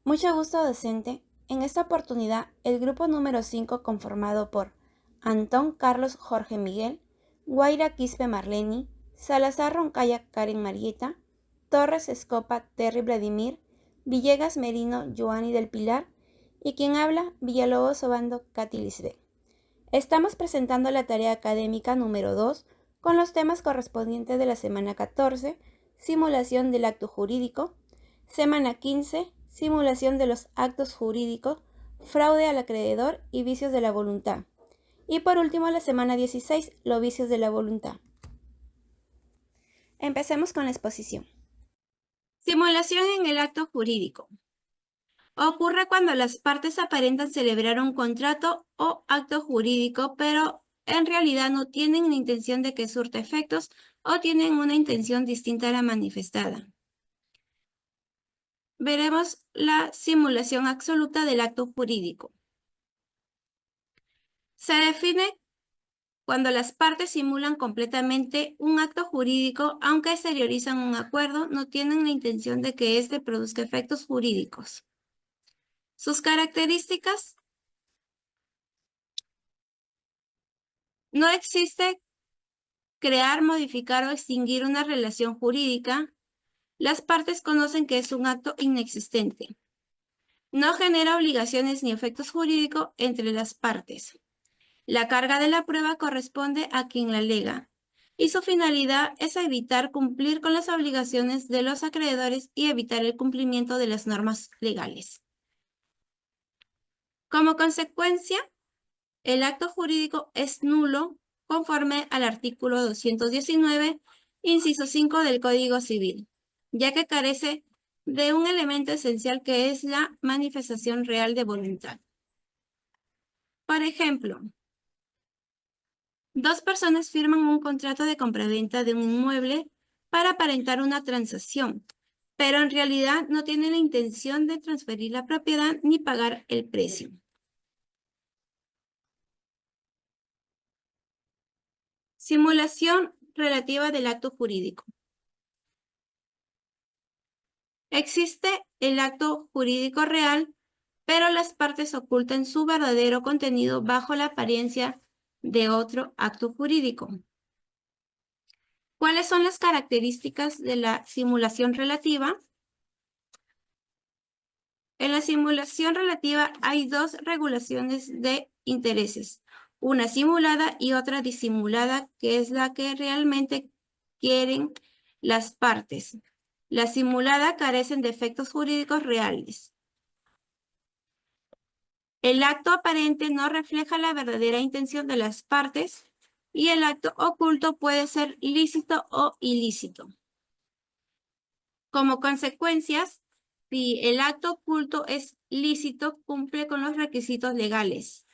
Mucho gusto, docente. En esta oportunidad, el grupo número 5, conformado por Antón Carlos Jorge Miguel, Guaira Quispe Marleni, Salazar Roncaya Karen Marieta, Torres Escopa Terry Vladimir, Villegas Merino Joanny del Pilar y quien habla Villalobos Obando Katy Lisbeth. Estamos presentando la tarea académica número 2 con los temas correspondientes de la semana 14, simulación del acto jurídico, semana 15, simulación de los actos jurídicos, fraude al acreedor y vicios de la voluntad. Y por último, la semana 16, los vicios de la voluntad. Empecemos con la exposición. Simulación en el acto jurídico. Ocurre cuando las partes aparentan celebrar un contrato o acto jurídico, pero en realidad no tienen la intención de que surta efectos o tienen una intención distinta a la manifestada. Veremos la simulación absoluta del acto jurídico. Se define cuando las partes simulan completamente un acto jurídico, aunque exteriorizan un acuerdo, no tienen la intención de que éste produzca efectos jurídicos. Sus características: no existe crear, modificar o extinguir una relación jurídica. Las partes conocen que es un acto inexistente. No genera obligaciones ni efectos jurídicos entre las partes. La carga de la prueba corresponde a quien la alega, y su finalidad es evitar cumplir con las obligaciones de los acreedores y evitar el cumplimiento de las normas legales. Como consecuencia, el acto jurídico es nulo conforme al artículo 219, inciso 5 del Código Civil, ya que carece de un elemento esencial que es la manifestación real de voluntad. Por ejemplo, dos personas firman un contrato de compraventa de un inmueble para aparentar una transacción, pero en realidad no tienen la intención de transferir la propiedad ni pagar el precio. Simulación relativa del acto jurídico. Existe el acto jurídico real, pero las partes ocultan su verdadero contenido bajo la apariencia de otro acto jurídico. ¿Cuáles son las características de la simulación relativa? En la simulación relativa hay dos regulaciones de intereses, una simulada y otra disimulada, que es la que realmente quieren las partes. La simulada carecen de efectos jurídicos reales. El acto aparente no refleja la verdadera intención de las partes y el acto oculto puede ser lícito o ilícito. Como consecuencias, si el acto oculto es lícito, cumple con los requisitos legales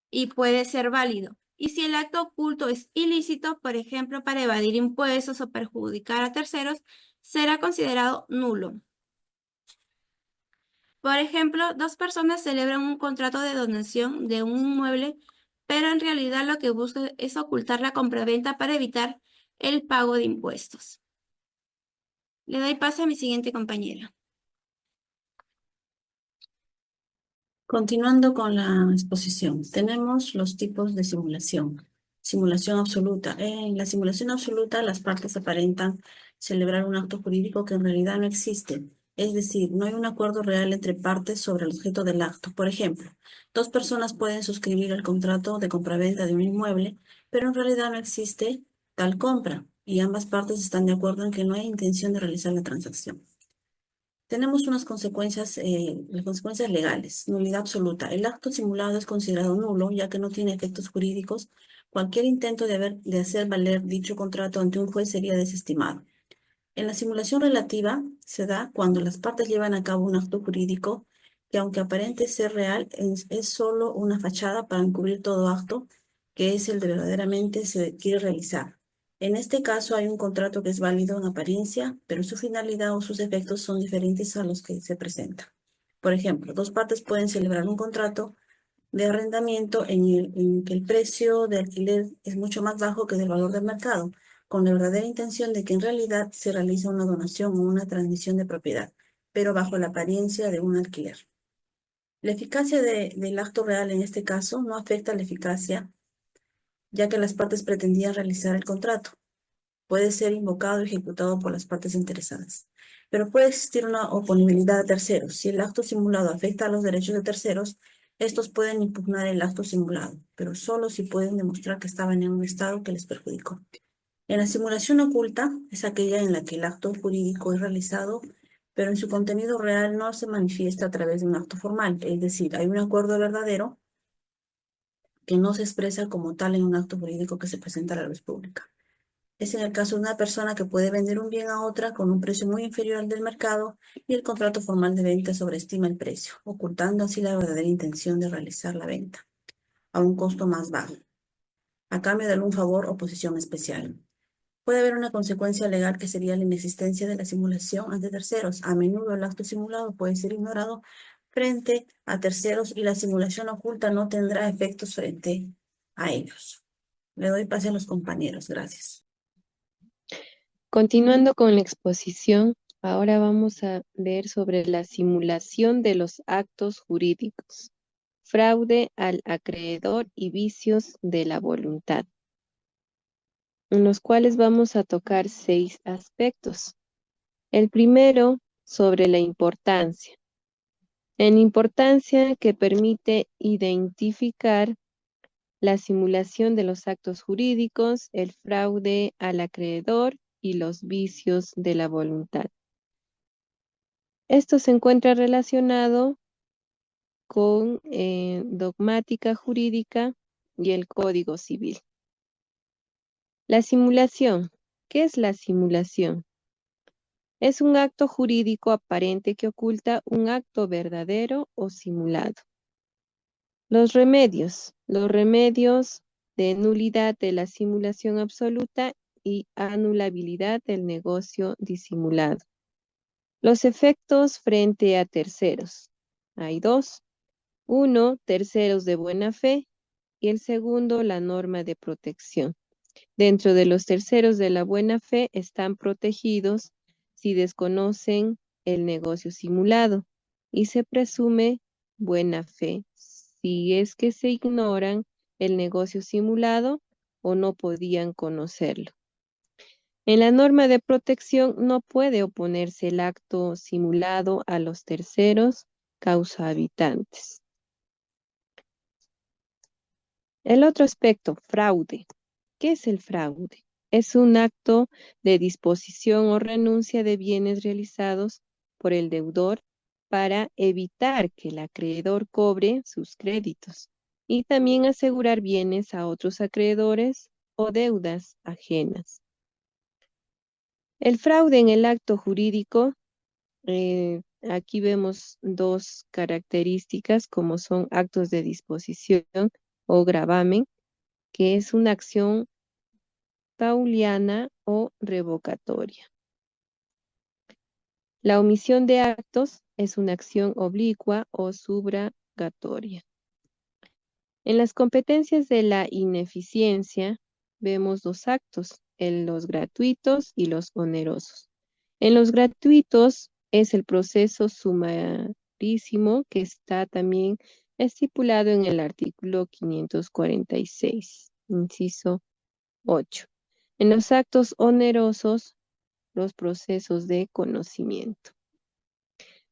y puede ser válido. Y si el acto oculto es ilícito, por ejemplo, para evadir impuestos o perjudicar a terceros, será considerado nulo. Por ejemplo, dos personas celebran un contrato de donación de un inmueble, pero en realidad lo que buscan es ocultar la compraventa para evitar el pago de impuestos. Le doy paso a mi siguiente compañera. Continuando con la exposición, tenemos los tipos de simulación. Simulación absoluta. En la simulación absoluta, las partes aparentan celebrar un acto jurídico que en realidad no existe. Es decir, no hay un acuerdo real entre partes sobre el objeto del acto. Por ejemplo, dos personas pueden suscribir el contrato de compraventa de un inmueble, pero en realidad no existe tal compra y ambas partes están de acuerdo en que no hay intención de realizar la transacción. Tenemos unas consecuencias, las consecuencias legales. Nulidad absoluta. El acto simulado es considerado nulo, ya que no tiene efectos jurídicos. Cualquier intento de hacer valer dicho contrato ante un juez sería desestimado. En la simulación relativa se da cuando las partes llevan a cabo un acto jurídico que, aunque aparente ser real, es solo una fachada para encubrir todo acto que es el de verdaderamente se quiere realizar. En este caso hay un contrato que es válido en apariencia, pero su finalidad o sus efectos son diferentes a los que se presentan. Por ejemplo, dos partes pueden celebrar un contrato de arrendamiento en que el precio de alquiler es mucho más bajo que del valor del mercado, con la verdadera intención de que en realidad se realiza una donación o una transmisión de propiedad. pero bajo la apariencia de un alquiler. La eficacia del acto real en este caso no afecta a la eficacia, ya que las partes pretendían realizar el contrato. Puede ser invocado y ejecutado por las partes interesadas. Pero puede existir una oponibilidad a terceros. Si el acto simulado afecta a los derechos de terceros, estos pueden impugnar el acto simulado, pero solo si pueden demostrar que estaban en un estado que les perjudicó. En la simulación oculta es aquella en la que el acto jurídico es realizado, pero en su contenido real no se manifiesta a través de un acto formal, es decir, hay un acuerdo verdadero que no se expresa como tal en un acto jurídico que se presenta a la luz pública. Es en el caso de una persona que puede vender un bien a otra con un precio muy inferior al del mercado y el contrato formal de venta sobreestima el precio, ocultando así la verdadera intención de realizar la venta a un costo más bajo, a cambio de algún favor o posición especial. Puede haber una consecuencia legal que sería la inexistencia de la simulación ante terceros. A menudo el acto simulado puede ser ignorado frente a terceros y la simulación oculta no tendrá efectos frente a ellos. Le doy pase a los compañeros. Gracias. Continuando con la exposición, ahora vamos a ver sobre la simulación de los actos jurídicos, fraude al acreedor y vicios de la voluntad, en los cuales vamos a tocar 6 aspectos. El primero, sobre la importancia. En importancia que permite identificar la simulación de los actos jurídicos, el fraude al acreedor y los vicios de la voluntad. Esto se encuentra relacionado con dogmática jurídica y el Código Civil. La simulación. ¿Qué es la simulación? Es un acto jurídico aparente que oculta un acto verdadero o simulado. Los remedios. Los remedios de nulidad de la simulación absoluta y anulabilidad del negocio disimulado. Los efectos frente a terceros. Hay 2. Uno, terceros de buena fe, y el segundo, la norma de protección. Dentro de los terceros de la buena fe están protegidos si desconocen el negocio simulado y se presume buena fe si es que se ignoran el negocio simulado o no podían conocerlo. En la norma de protección no puede oponerse el acto simulado a los terceros causahabitantes. El otro aspecto, fraude. ¿Qué es el fraude? Es un acto de disposición o renuncia de bienes realizados por el deudor para evitar que el acreedor cobre sus créditos y también asegurar bienes a otros acreedores o deudas ajenas. El fraude en el acto jurídico, aquí vemos 2 características como son actos de disposición o gravamen, que es una acción pauliana o revocatoria. La omisión de actos es una acción oblicua o subrogatoria. En las competencias de la ineficiencia vemos 2 actos, los gratuitos y los onerosos. En los gratuitos es el proceso sumarísimo que está también estipulado en el artículo 546, inciso 8. En los actos onerosos, los procesos de conocimiento.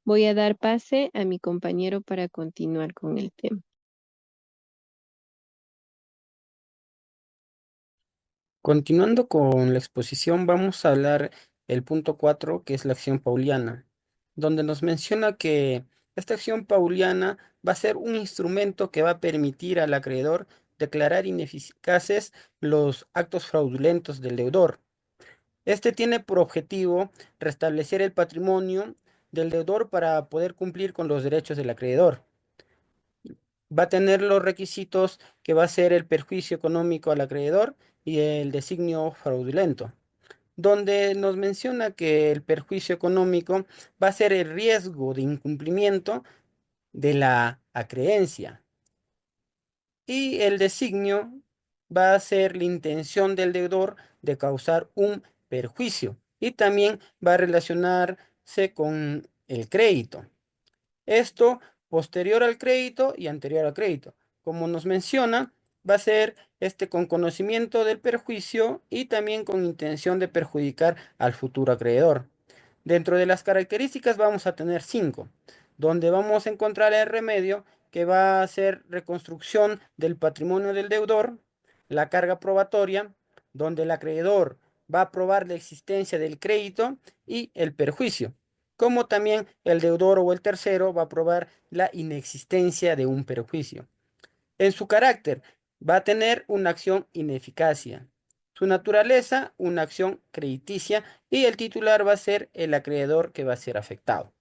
Voy a dar pase a mi compañero para continuar con el tema. Continuando con la exposición, vamos a hablar el punto 4, que es la acción pauliana, donde nos menciona que esta acción pauliana va a ser un instrumento que va a permitir al acreedor declarar ineficaces los actos fraudulentos del deudor. Este tiene por objetivo restablecer el patrimonio del deudor para poder cumplir con los derechos del acreedor. Va a tener los requisitos que va a ser el perjuicio económico al acreedor y el designio fraudulento, donde nos menciona que el perjuicio económico va a ser el riesgo de incumplimiento de la acreencia y el designio va a ser la intención del deudor de causar un perjuicio y también va a relacionarse con el crédito. Esto posterior al crédito y anterior al crédito. Como nos menciona, va a ser con conocimiento del perjuicio y también con intención de perjudicar al futuro acreedor. Dentro de las características vamos a tener 5, donde vamos a encontrar el remedio que va a ser reconstrucción del patrimonio del deudor, la carga probatoria, donde el acreedor va a probar la existencia del crédito y el perjuicio, como también el deudor o el tercero va a probar la inexistencia de un perjuicio. En su carácter, va a tener una acción ineficacia. Su naturaleza, una acción crediticia, y el titular va a ser el acreedor que va a ser afectado.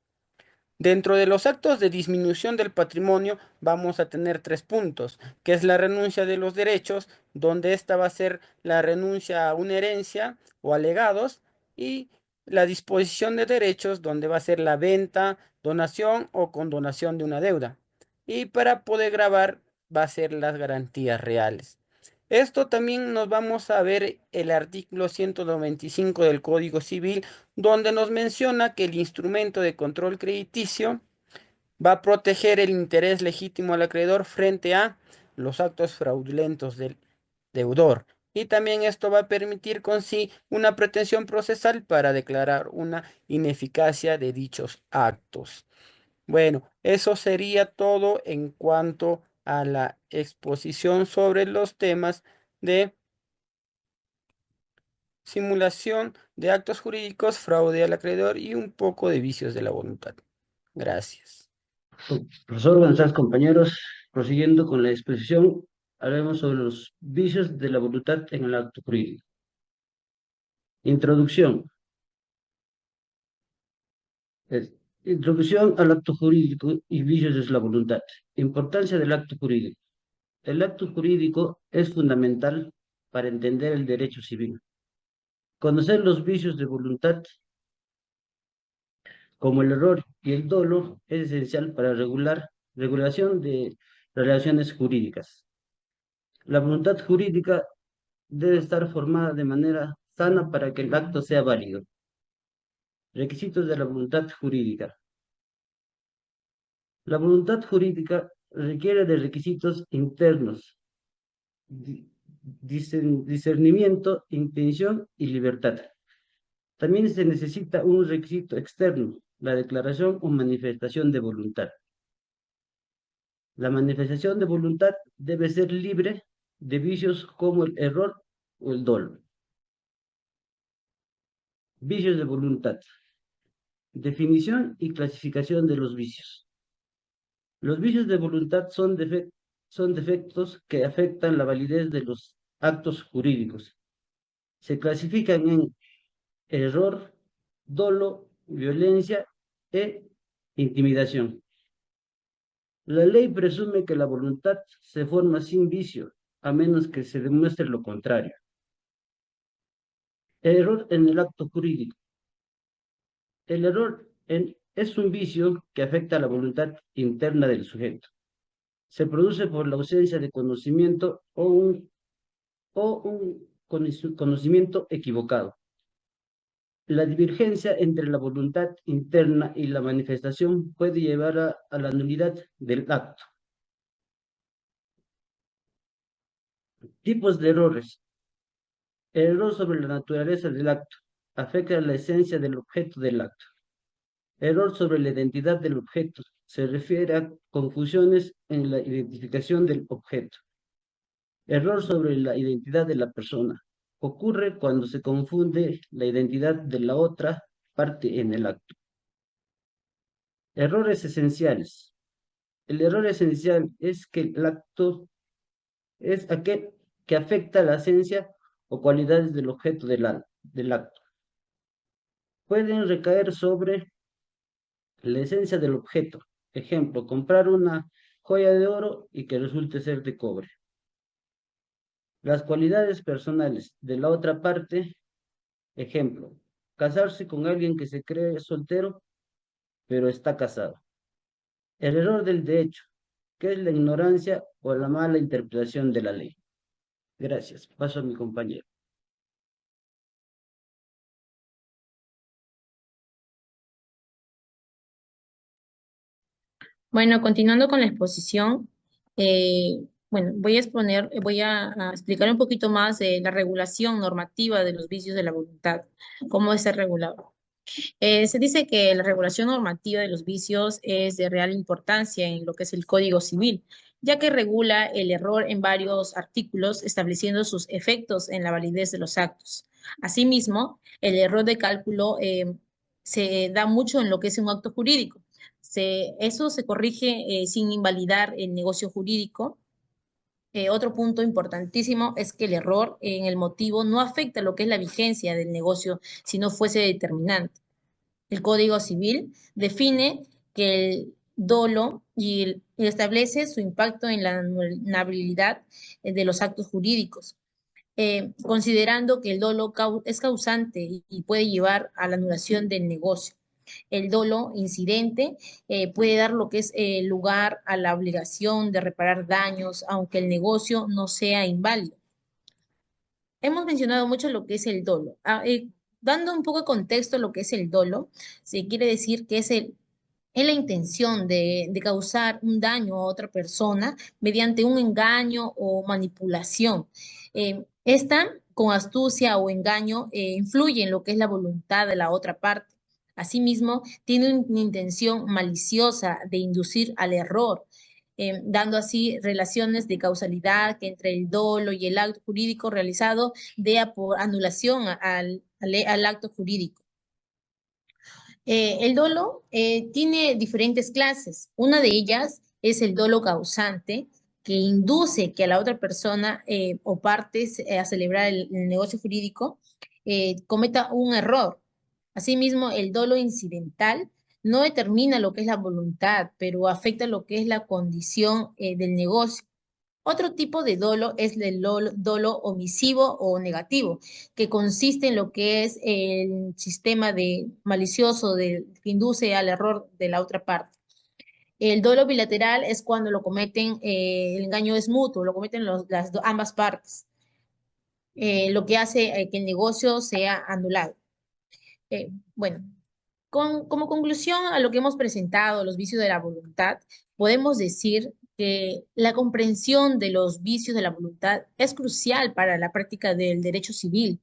Dentro de los actos de disminución del patrimonio vamos a tener 3 puntos, que es la renuncia de los derechos, donde esta va a ser la renuncia a una herencia o a legados, y la disposición de derechos, donde va a ser la venta, donación o condonación de una deuda. Y para poder grabar va a ser las garantías reales. Esto también nos vamos a ver el artículo 195 del Código Civil, donde nos menciona que el instrumento de control crediticio va a proteger el interés legítimo al acreedor frente a los actos fraudulentos del deudor. Y también esto va a permitir con sí una pretensión procesal para declarar una ineficacia de dichos actos. Bueno, eso sería todo en cuanto a la exposición sobre los temas de simulación de actos jurídicos, fraude al acreedor y un poco de vicios de la voluntad. Gracias. Profesor, buenas tardes, compañeros. Prosiguiendo con la exposición, hablaremos sobre los vicios de la voluntad en el acto jurídico. Introducción. Introducción al acto jurídico y vicios de la voluntad. Importancia del acto jurídico. El acto jurídico es fundamental para entender el derecho civil. Conocer los vicios de voluntad, como el error y el dolo, es esencial para regulación de relaciones jurídicas. La voluntad jurídica debe estar formada de manera sana para que el acto sea válido. Requisitos de la voluntad jurídica. La voluntad jurídica requiere de requisitos internos, discernimiento, intención y libertad. También se necesita un requisito externo, la declaración o manifestación de voluntad. La manifestación de voluntad debe ser libre de vicios como el error o el dolo. Vicios de voluntad. Definición y clasificación de los vicios. Los vicios de voluntad son defectos que afectan la validez de los actos jurídicos. Se clasifican en error, dolo, violencia e intimidación. La ley presume que la voluntad se forma sin vicio, a menos que se demuestre lo contrario. Error en el acto jurídico. El error es un vicio que afecta a la voluntad interna del sujeto. Se produce por la ausencia de conocimiento o un conocimiento equivocado. La divergencia entre la voluntad interna y la manifestación puede llevar a la nulidad del acto. Tipos de errores. El error sobre la naturaleza del acto afecta a la esencia del objeto del acto. Error sobre la identidad del objeto se refiere a confusiones en la identificación del objeto. Error sobre la identidad de la persona. Ocurre cuando se confunde la identidad de la otra parte en el acto. Errores esenciales. El error esencial es que el acto es aquel que afecta la esencia o cualidades del objeto del acto. Pueden recaer sobre la esencia del objeto. Ejemplo, comprar una joya de oro y que resulte ser de cobre. Las cualidades personales de la otra parte. Ejemplo, casarse con alguien que se cree soltero, pero está casado. El error del derecho, que es la ignorancia o la mala interpretación de la ley. Gracias. Paso a mi compañero. Bueno, continuando con la exposición, bueno, voy a explicar un poquito más de la regulación normativa de los vicios de la voluntad, cómo es ser regulado. Se dice que la regulación normativa de los vicios es de real importancia en lo que es el Código Civil, ya que regula el error en varios artículos, estableciendo sus efectos en la validez de los actos. Asimismo, el error de cálculo se da mucho en lo que es un acto jurídico. Eso se corrige sin invalidar el negocio jurídico. Otro punto importantísimo es que el error en el motivo no afecta lo que es la vigencia del negocio si no fuese determinante. El Código Civil define que el dolo y establece su impacto en la anulabilidad de los actos jurídicos, considerando que el dolo es causante y puede llevar a la anulación del negocio. El dolo incidente puede dar lo que es lugar a la obligación de reparar daños, aunque el negocio no sea inválido. Hemos mencionado mucho lo que es el dolo. Dando un poco de contexto a lo que es el dolo, se quiere decir que es la intención de causar un daño a otra persona mediante un engaño o manipulación. Esta, con astucia o engaño, influye en lo que es la voluntad de la otra parte. Asimismo, tiene una intención maliciosa de inducir al error, dando así relaciones de causalidad que entre el dolo y el acto jurídico realizado dé por anulación al acto jurídico. El dolo tiene diferentes clases. Una de ellas es el dolo causante, que induce que a la otra persona o partes a celebrar el negocio jurídico cometa un error. Asimismo, el dolo incidental no determina lo que es la voluntad, pero afecta lo que es la condición del negocio. Otro tipo de dolo es el dolo omisivo o negativo, que consiste en lo que es el sistema de malicioso que induce al error de la otra parte. El dolo bilateral es cuando lo cometen, el engaño es mutuo, lo cometen ambas partes, lo que hace que el negocio sea anulado. Bueno, como conclusión a lo que hemos presentado, los vicios de la voluntad, podemos decir que la comprensión de los vicios de la voluntad es crucial para la práctica del derecho civil.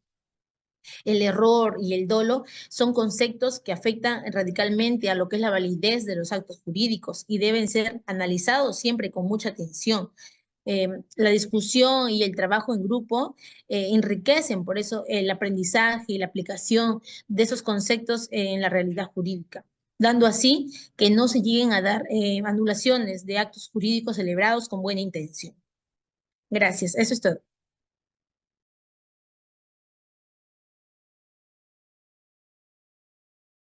El error y el dolo son conceptos que afectan radicalmente a lo que es la validez de los actos jurídicos y deben ser analizados siempre con mucha atención. La discusión y el trabajo en grupo enriquecen por eso el aprendizaje y la aplicación de esos conceptos en la realidad jurídica, dando así que no se lleguen a dar anulaciones de actos jurídicos celebrados con buena intención. Gracias, eso es todo.